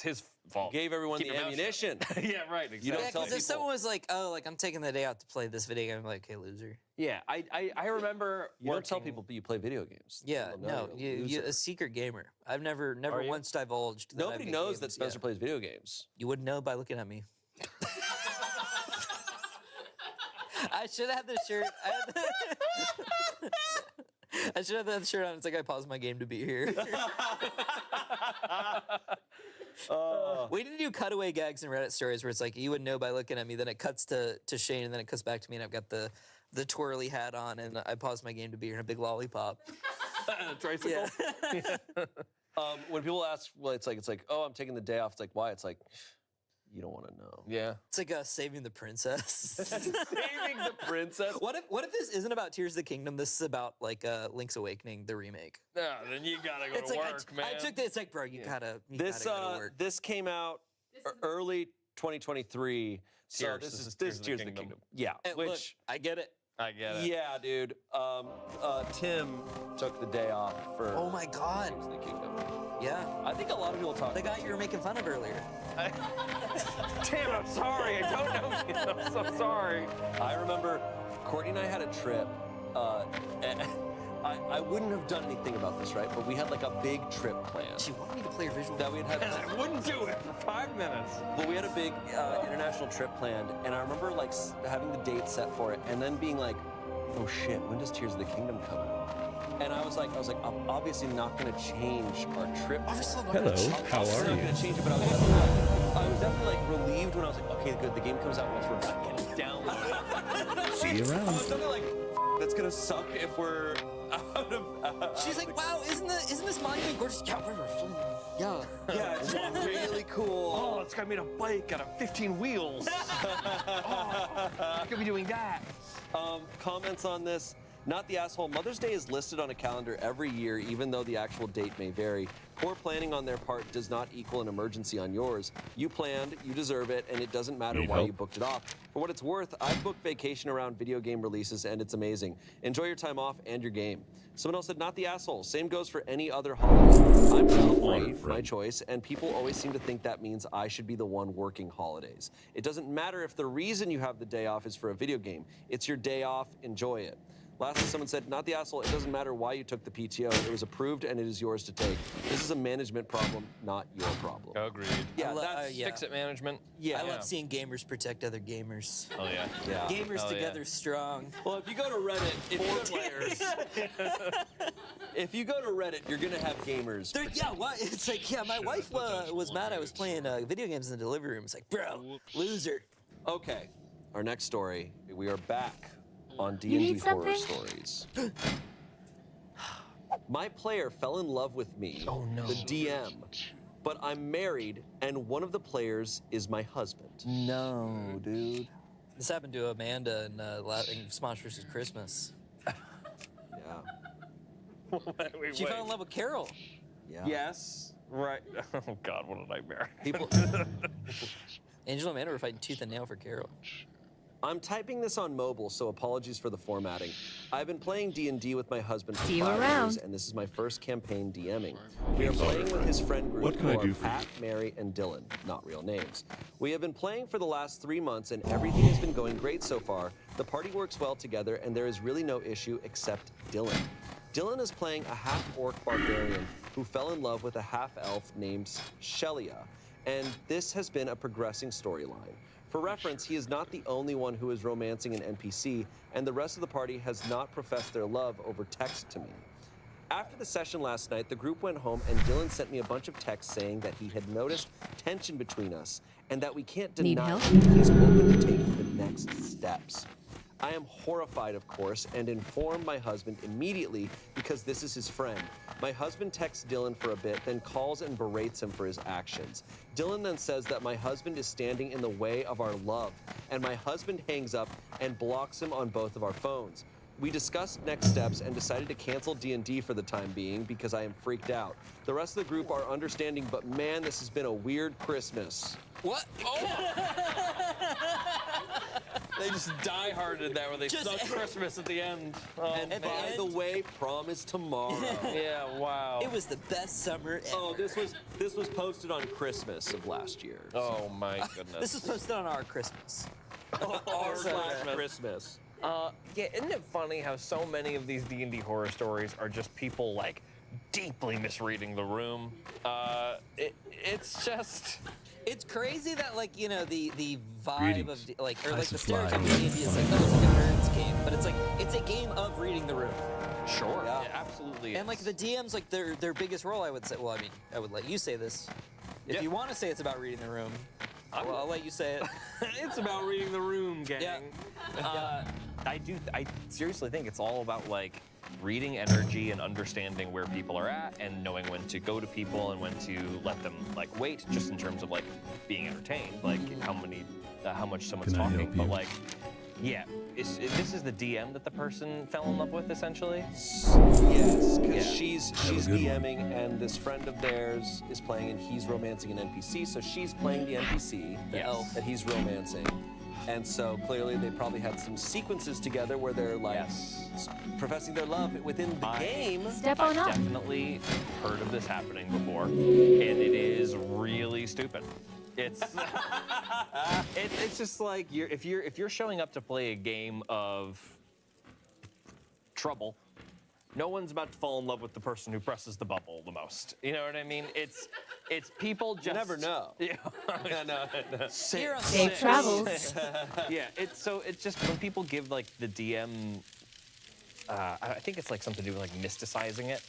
his fault. Gave everyone Keep the your mouth shut. ammunition. Yeah, right. Exactly. You don't Yeah, tell because if people. someone was like, oh, like I'm taking the day out to play this video game, I'm like, hey, loser. Yeah, I remember. You don't tell working- people you play video games. Yeah, They'll know no, you're a you loser. a secret gamer. I've never Are you? once divulged. That I Nobody make knows games, that Spencer plays video games. You wouldn't know by looking at me. I should have had the shirt. I should have that shirt on. It's like I paused my game to be here. We need to do cutaway gags and Reddit stories where it's like you would know by looking at me. Then it cuts to Shane, and then it cuts back to me, and I've got the twirly hat on, and I paused my game to be here, and a big lollipop. tricycle. Yeah. When people ask, well, it's like, oh, I'm taking the day off. It's like, why? It's like, you don't want to know. Yeah. It's like saving the princess. Saving the princess. What if this isn't about Tears of the Kingdom? This is about like Link's Awakening, the remake. No, then you gotta go It's to like work, man. I took this. It's like, bro, you gotta go to work. This came out early 2023. So Tears. this This is is Tears of the Kingdom. Yeah, Hey, look, which I get it. I get it. yeah, dude. Tim took the day off for Oh my God. Tears of the Kingdom. Yeah. I think a lot of people talk. The guy you were making fun of earlier. Damn, I'm sorry. I don't know you. I'm so sorry. I remember Courtney and I had a trip. And I wouldn't have done anything about this, right? But we had like a big trip planned She wanted me to play your visual. that we had. And I wouldn't do it for 5 minutes. But we had a big international trip planned, and I remember like having the date set for it, and then being like, "Oh shit, when does Tears of the Kingdom come out?" And I was like, I'm obviously not going to change our trip. Hello, how I'm are not you? going to change it, but I was definitely like relieved when I was like, okay, good, the game comes out once we're back. Get it down. See you I around. was definitely like, that's going to suck if we're out of. She's like, wow, isn't this monument gorgeous? Yeah, yeah. Yeah, it's really cool. Oh, it's got me a bike out of 15 wheels. I could be doing that. Comments on this. Not the asshole. Mother's Day is listed on a calendar every year, even though the actual date may vary. Poor planning on their part does not equal an emergency on yours. You planned, you deserve it, and it doesn't matter Need why help? you booked it off. For what it's worth, I've booked vacation around video game releases, and it's amazing. Enjoy your time off and your game. Someone else said, not the asshole. Same goes for any other holiday. I'm child-free, my choice, and people always seem to think that means I should be the one working holidays. It doesn't matter if the reason you have the day off is for a video game. It's your day off, enjoy it. Lastly, someone said, not the asshole, it doesn't matter why you took the PTO. It was approved and it is yours to take. This is a management problem, not your problem. Agreed. Yeah, I lo- that's, yeah. Fix it management. yeah. I love seeing gamers protect other gamers. Oh, yeah. Yeah. Gamers Hell yeah. together strong. Well, if you go to Reddit, if you go to Reddit, you're gonna have gamers. Yeah, why? It's like, yeah, my wife was mad I was playing video games in the delivery room. It's like, bro, loser. Okay, our next story. We are back on You D&D need horror something? stories. My player fell in love with me, Oh, no. the DM, but I'm married, and one of the players is my husband. No, dude. This happened to Amanda in Smash vs. Christmas. Yeah. wait, She fell in love with Carol. Yeah. Yes. Right. Oh God, what a nightmare. People. Angel and Amanda were fighting tooth and nail for Carol. I'm typing this on mobile, so apologies for the formatting. I've been playing D&D with my husband for See you 5 around. years, and this is my first campaign DMing. We are playing with his friend group What can who I are do for Pat, Mary, and Dylan, not real names. We have been playing for the last 3 months, and everything has been going great so far. The party works well together, and there is really no issue except Dylan. Dylan is playing a half-orc barbarian who fell in love with a half-elf named Shelia, and this has been a progressing storyline. For reference, he is not the only one who is romancing an NPC, and the rest of the party has not professed their love over text to me. After the session last night, the group went home, and Dylan sent me a bunch of texts saying that he had noticed tension between us, and that we can't Need deny help? that he's open to taking the next steps. I am horrified, of course, and inform my husband immediately because this is his friend. My husband texts Dylan for a bit, then calls and berates him for his actions. Dylan then says that my husband is standing in the way of our love, and my husband hangs up and blocks him on both of our phones. We discussed next steps and decided to cancel D&D for the time being because I am freaked out. The rest of the group are understanding, but man, this has been a weird Christmas. What? They just die-harded that where they Just- stuck Christmas at the end. Oh, And At the by end- the way, prom is tomorrow. yeah, wow. It was the best summer ever. Oh, this was posted on Christmas of last year. Oh my goodness. This is posted on our Christmas. Our So last bad. Christmas. Yeah, isn't it funny how so many of these D&D horror stories are just people like deeply misreading the room? It's just. It's crazy that like the vibe Greetings. of like or I like the supply stereotype of only D&D is like oh it's like a nerd's game, but it's like it's a game of reading the room. Sure. Yeah. Yeah, absolutely. And like the DMs, like their biggest role, I would say. Well, I mean, I would let you say this. If Yeah. you want to say it's about reading the room, well, I'll let you say it. it's about reading the room, gang. Yeah. I seriously think it's all about like reading energy and understanding where people are at and knowing when to go to people and when to let them like wait, just in terms of like being entertained, like how much someone's Can I talking, help but you? like. Yeah, this is the DM that the person fell in love with, essentially. Yes, because Yeah. she's a good one. DMing, and this friend of theirs is playing, and he's romancing an NPC. So she's playing the NPC, the Yes. elf that he's romancing, and so clearly they probably had some sequences together where they're like professing their love within the game. Step I've on up. definitely heard of this happening before, and it is really stupid. It's it's just like if you're showing up to play a game of Trouble, no one's about to fall in love with the person who presses the bubble the most. You know what I mean? It's people just You never know. Yeah. no. Here on Safe Six. travels. Yeah, it's just when people give like the DM, I think it's like something to do with like mysticizing it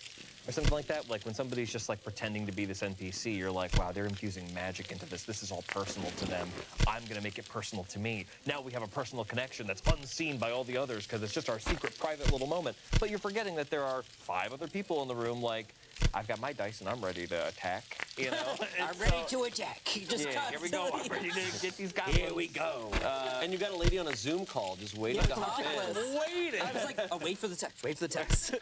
or something like that. Like when somebody's just like pretending to be this NPC, you're like, wow, they're infusing magic into this. This is all personal to them. I'm gonna make it personal to me. Now we have a personal connection that's unseen by all the others because it's just our secret, private little moment. But you're forgetting that there are 5 other people in the room. Like, I've got my dice and I'm ready to attack. You know, I'm ready to attack. Just yeah, here we go. I'm constantly- ready to get these guys. Here we go. And you got a lady on a Zoom call just waiting to hop in. Clockless. Waiting. I was like, oh, wait for the text. Wait for the text.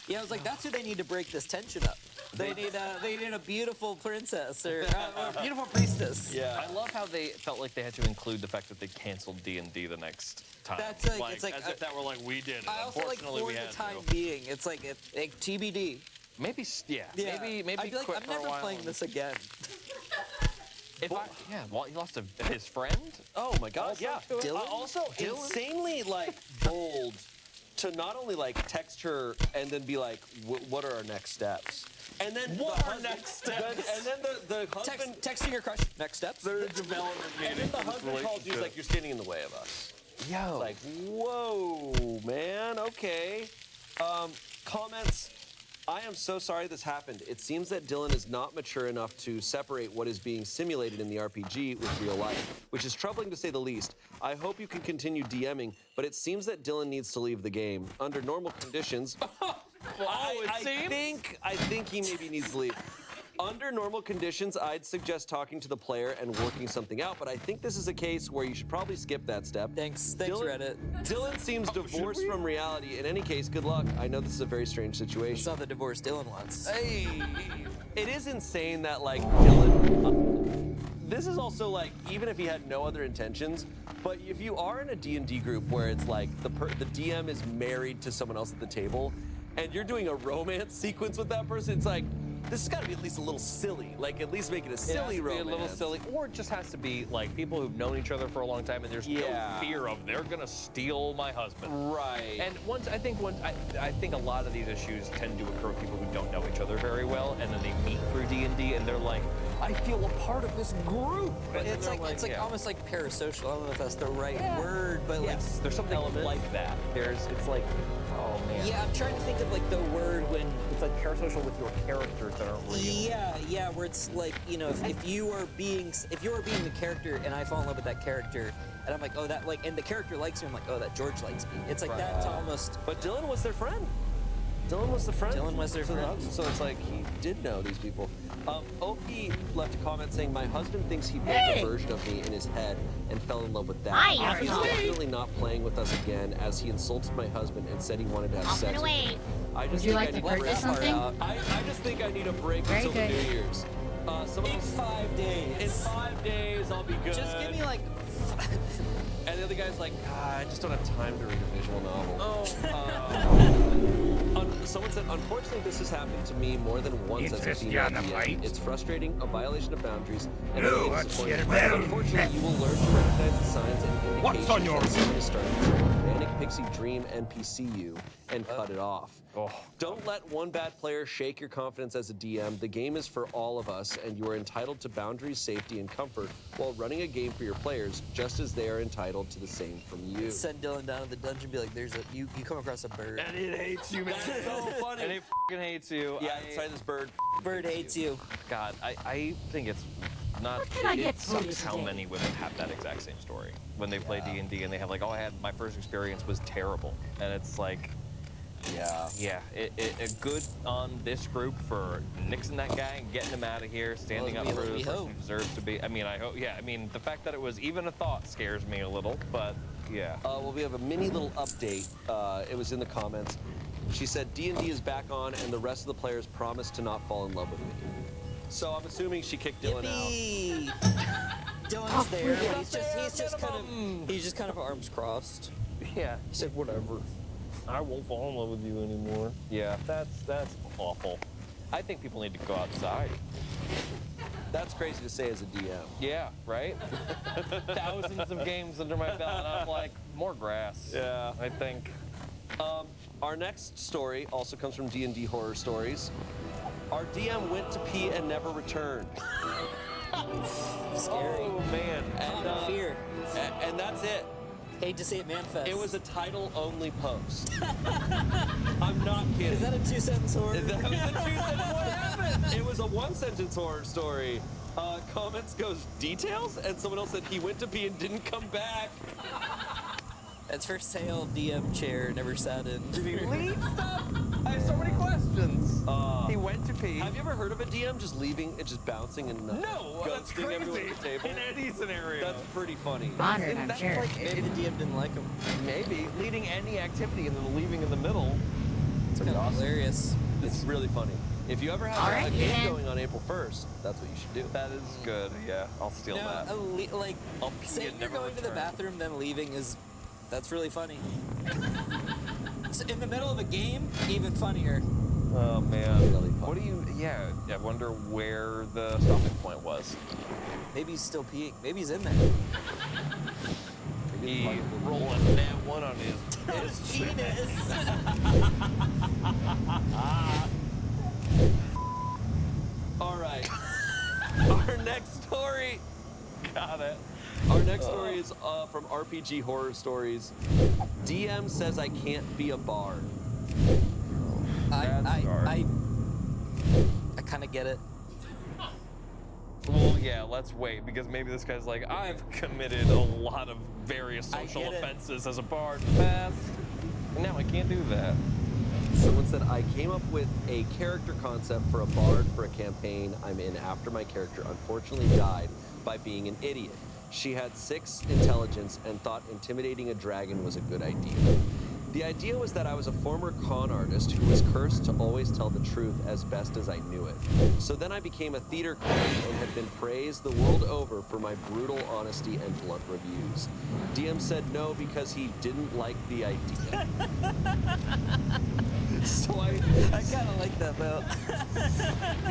Yeah, I was like, that's who they need to break this tension up. They need a beautiful princess or a beautiful priestess. Yeah. I love how they felt like they had to include the fact that they canceled D&D the next time. That's like- it's like- as if that were like we did it. I also like Unfortunately, for we the had time to. being, it's like TBD. Maybe Yeah. maybe I'd be like, quit I'm for a never while playing and- this again. Well, he lost his friend. Oh my God! Also Yeah. to it? Dylan? Also insanely like bold to not only like text her and then be like, "What are our next steps?" And then What the are husband- next steps? And then the husband. Texting your crush. Next steps. There's a development And then the husband calls you. He's like, "You're standing in the way of us." yo, Like, whoa, man. Okay. Comments. I am so sorry this happened. It seems that Dylan is not mature enough to separate what is being simulated in the RPG with real life, which is troubling to say the least. I hope you can continue DMing, but it seems that Dylan needs to leave the game. Under normal conditions, it seems. I think he maybe needs to leave. Under normal conditions, I'd suggest talking to the player and working something out, but I think this is a case where you should probably skip that step. Thanks, Dylan, Reddit. Dylan seems divorced from reality. In any case, good luck. I know this is a very strange situation. It's not the divorce Dylan wants. Hey, it is insane that like Dylan. This is also like even if he had no other intentions, but if you are in a D&D group where it's like the DM is married to someone else at the table, and you're doing a romance sequence with that person, it's like. This has got to be at least a little silly. Like, at least make it a silly romance. A little silly, or it just has to be like people who've known each other for a long time, and there's no fear of they're gonna steal my husband. Right. And I think a lot of these issues tend to occur with people who don't know each other very well, and then they meet through D&D, and they're like, I feel a part of this group. And It's like almost like parasocial. I don't know if that's the right word, but yes, there's something like that. It's like, oh man. Yeah, I'm trying to think of like the word when it's like parasocial with your characters that aren't real. Yeah, where it's like, you know, if you are being the character and I fall in love with that character and I'm like, oh, that like, and the character likes me, I'm like, oh, that George likes me. It's like that's almost. But Dylan was their friend. Dylan was the friend. Dylan was their friend. So it's like he did know these people. Opie left a comment saying, my husband thinks he built a version of me in his head and fell in love with that. Hi, He's definitely not playing with us again, as he insulted my husband and said he wanted to have sex with me. I just Would you think like I to need purchase something? I just think I need a break Very until the good. New Year's. In 5 days. In 5 days, I'll be good. Just give me like. And the other guy's like, I just don't have time to read a visual novel. Someone said, unfortunately, this has happened to me more than once as a female DM. It's frustrating, a violation of boundaries, and really disappointing. Unfortunately, you will learn to recognize the signs and indications that someone is starting to show manic pixie dream NPC you and cut it off. Don't let one bad player shake your confidence as a DM. The game is for all of us, and you are entitled to boundaries, safety, and comfort while running a game for your players, just as they are entitled to the same from you. Send Dylan down to the dungeon and be like, you come across a bird. And it hates you, man. That's so funny. And it hates you. Yeah, inside this bird. Bird hates you. God, I think it's not. It sucks how many women have that exact same story when they play D&D and they have like, oh, my first experience was terrible, and it's like. Yeah, it good on this group for nixing that guy and getting him out of here, standing up for the person who deserves to be. I mean, I hope. Yeah, I mean, the fact that it was even a thought scares me a little, but yeah. Well, we have a mini little update. It was in the comments. She said D&D is back on, and the rest of the players promised to not fall in love with me. So I'm assuming she kicked Dylan out. Dylan's there. He's just kind of arms crossed. Yeah. He said, whatever. I won't fall in love with you anymore. Yeah, that's awful. I think people need to go outside. That's crazy to say as a DM. Yeah, right? Thousands of games under my belt, and I'm like, more grass. Yeah. I think. Our next story also comes from D&D Horror Stories. Our DM went to pee and never returned. Scary. Oh, man. And, fear. And that's it. Hate to see it manifest. It was a title-only post. I'm not kidding. Is that a 2-sentence horror? That was a 2-sentence. What happened? It was a 1-sentence horror story. Comments goes details, and someone else said he went to pee and didn't come back. That's for sale. DM chair never sat in. Leave stuff. I have so many questions. He went to pee. Have you ever heard of a DM just leaving and just bouncing and that's ghosting everyone crazy. at the table? In any scenario. That's pretty funny. Honored, I'm That's sure. like Maybe the DM didn't like him. maybe leading any activity and then leaving in the middle. It's kind of hilarious. It's really funny. If you ever have All a right, game man. going on April 1st, that's what you should do. That is good. Yeah, I'll steal that. Like I'll pee saying and you're never going to the return. bathroom then leaving that's really funny. So in the middle of a game, even funnier. Oh man. Really fun. What do you? Yeah, I wonder where the stopping point was. Maybe he's still peeing. Maybe he's in there. He rolling that one on his Genius. All right. Our next story. Got it. Our next story is from RPG Horror Stories. DM says I can't be a bard. I kind of get it. Well, yeah, let's wait, because maybe this guy's like, I've committed a lot of various social get it. offenses as a bard in the past, and now I can't do that. Someone said, I came up with a character concept for a bard for a campaign I'm in after my character unfortunately died by being an idiot. She had 6 intelligence and thought intimidating a dragon was a good idea. The idea was that I was a former con artist who was cursed to always tell the truth as best as I knew it. So then I became a theater queen and have been praised the world over for my brutal honesty and blunt reviews. DM said no because he didn't like the idea. So I kind of like that, though.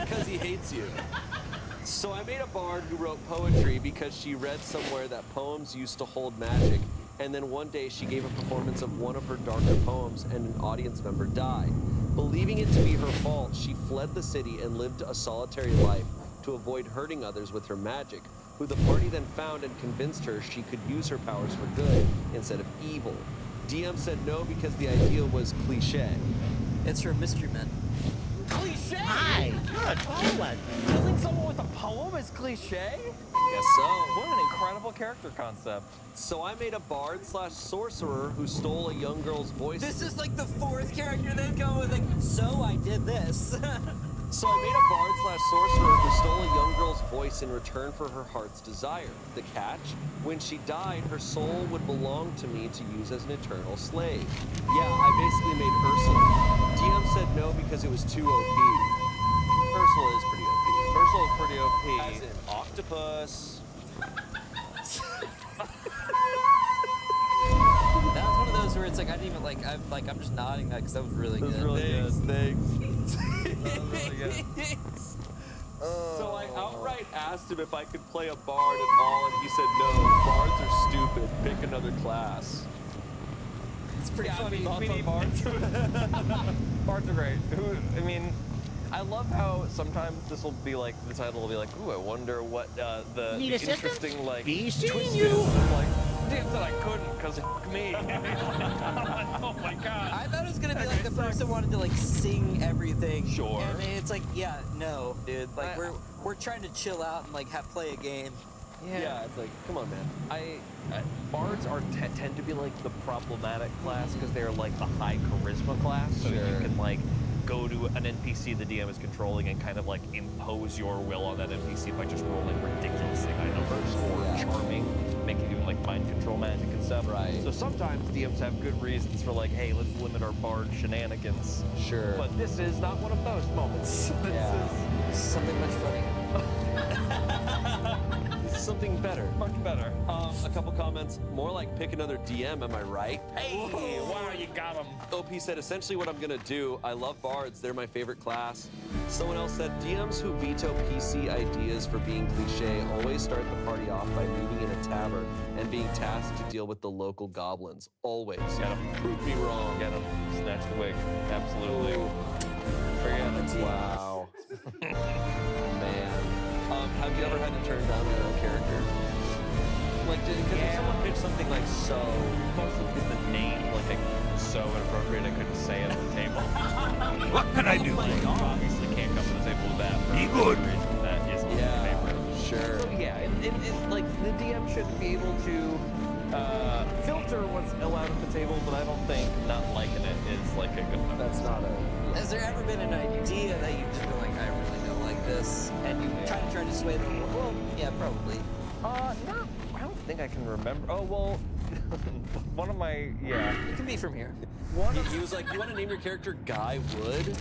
because he hates you. So I made a bard who wrote poetry because she read somewhere that poems used to hold magic, and then one day she gave a performance of one of her darker poems and an audience member died. Believing it to be her fault, she fled the city and lived a solitary life to avoid hurting others with her magic, who the party then found and convinced her she could use her powers for good instead of evil. DM said no because the idea was cliche. It's her mystery men. Cliche? Hi, you're a tall one. Killing someone with a poem is cliche? Guess so. What an incredible character concept. So I made a bard/sorcerer who stole a young girl's voice. This is like the 4th character they've gone with, like, so I did this. So I made a bard/sorcerer who stole a young girl's voice in return for her heart's desire. The catch? When she died, her soul would belong to me to use as an eternal slave. Yeah, I basically made Ursula. DM said no because it was too OP. Ursula is pretty OP. Ursula is pretty OP. As in octopus. That was one of those where it's like, I didn't even, I'm just nodding that because that was really good. Thanks. Thanks. So I outright asked him if I could play a bard at all, and he said no. Bards are stupid. Pick another class. It's pretty funny. We need bards. Bards are great. I love how sometimes this will be like, the title will be like, ooh, I wonder what the Need assistance? interesting, like, Be seeing twist you. is. Like, damn said I couldn't, because f*** me. Oh my god. I thought it was gonna be like the person wanted to like sing everything. Sure. And it's like, yeah, no, dude. Like I- we're trying to chill out and like play a game. Yeah, it's like, come on, man. Bards tend to be like the problematic class because they're like the high charisma class. So you can like go to an NPC the DM is controlling and kind of like impose your will on that NPC by just rolling ridiculously high numbers or charming, making you like mind control magic and stuff. Right. So sometimes DMs have good reasons for like, hey, let's limit our bard shenanigans. Sure. But this is not one of those moments. This is something much funnier. Something better. Much better. A couple comments. More like pick another DM, am I right? Hey, wow, you got him. OP said, essentially what I'm gonna do, I love bards, they're my favorite class. Someone else said, DMs who veto PC ideas for being cliche always start the party off by meeting in a tavern and being tasked to deal with the local goblins. Always. Get him. Prove me wrong. Get him. Snatch the wig. Absolutely. Forget it. Wow. Man. Have you ever had to turn down a character? Like, because if someone pitched something like so, Mostly because the name, like, so inappropriate, I couldn't say it at the table. What can I do? You obviously can't come to the table with that. For Be good. a reason that isn't on yeah, paper. sure. So yeah, like the DM should be able to filter what's allowed at the table, but I don't think not liking it is like a good enough. That's not a. Has there ever been an idea that you just feel like, I really don't like this, and you try to sway them? Well, yeah, probably. No, I don't think I can remember. Oh well, one of my It can be from here. He was like, you want to name your character Guy Wood?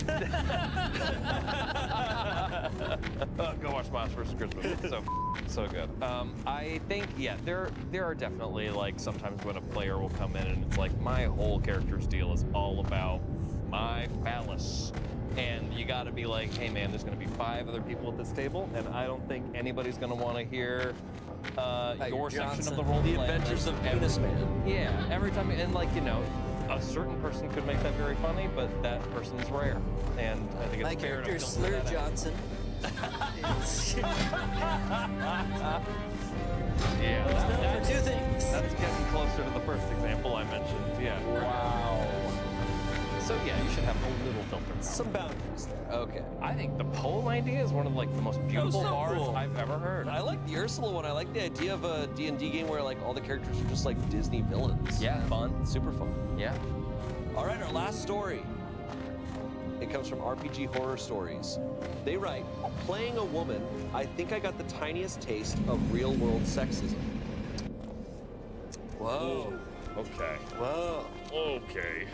Go watch Miles vs. Christmas. It's so good. I think there are definitely like sometimes when a player will come in and it's like my whole character's deal is all about my phallus. And you gotta be like, hey man, there's gonna be 5 other people at this table, and I don't think anybody's gonna wanna hear your section of the role The play. Adventures of Penis Man. Yeah, every time, and like, you know, a certain person could make that very funny, but that person's rare. And I think it's My fair character to is filter Slur that out. Johnson. Yeah, Known for 2 things. that's getting closer to the first example I mentioned. Yeah. Wow. So yeah, you should have a little filter. Some boundaries there. Okay. I think the poem idea is one of like the most beautiful so bars cool. I've ever heard. I like the Ursula one. I like the idea of a D&D game where like all the characters are just like Disney villains. Yeah, fun. Super fun. Yeah. All right, our last story. It comes from RPG Horror Stories. They write, playing a woman, I think I got the tiniest taste of real-world sexism. Whoa. Okay. Whoa. Okay.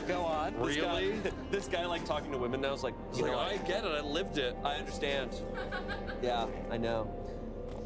Go on. Really? This guy like talking to women now is like, I get it. I lived it. I understand. Yeah, I know.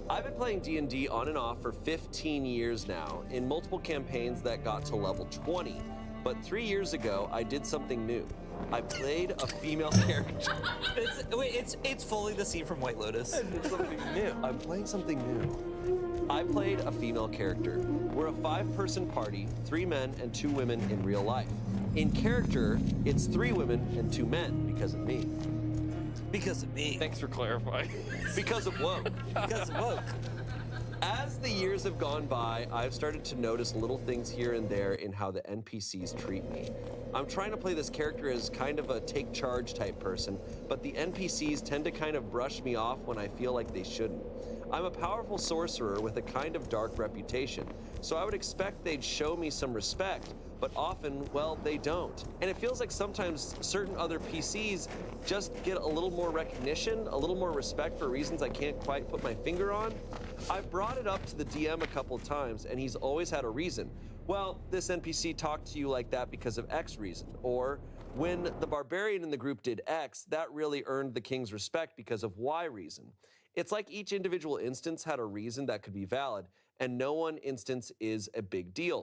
I've been playing D&D on and off for 15 years now in multiple campaigns that got to level 20. But 3 years ago, I did something new. I played a female character. It's fully the scene from White Lotus. Something new. I'm playing something new. I played a female character. We're a 5-person party, 3 men and 2 women in real life. In character, it's 3 women and 2 men because of me. Because of me. Thanks for clarifying. Because of woke. Because of woke. As the years have gone by, I've started to notice little things here and there in how the NPCs treat me. I'm trying to play this character as kind of a take charge type person, but the NPCs tend to kind of brush me off when I feel like they shouldn't. I'm a powerful sorcerer with a kind of dark reputation, so I would expect they'd show me some respect, but often, well, they don't. And it feels like sometimes certain other PCs just get a little more recognition, a little more respect for reasons I can't quite put my finger on. I've brought it up to the DM a couple of times, and he's always had a reason. Well, this NPC talked to you like that because of X reason. Or, when the barbarian in the group did X, that really earned the king's respect because of Y reason. It's like each individual instance had a reason that could be valid, and no one instance is a big deal.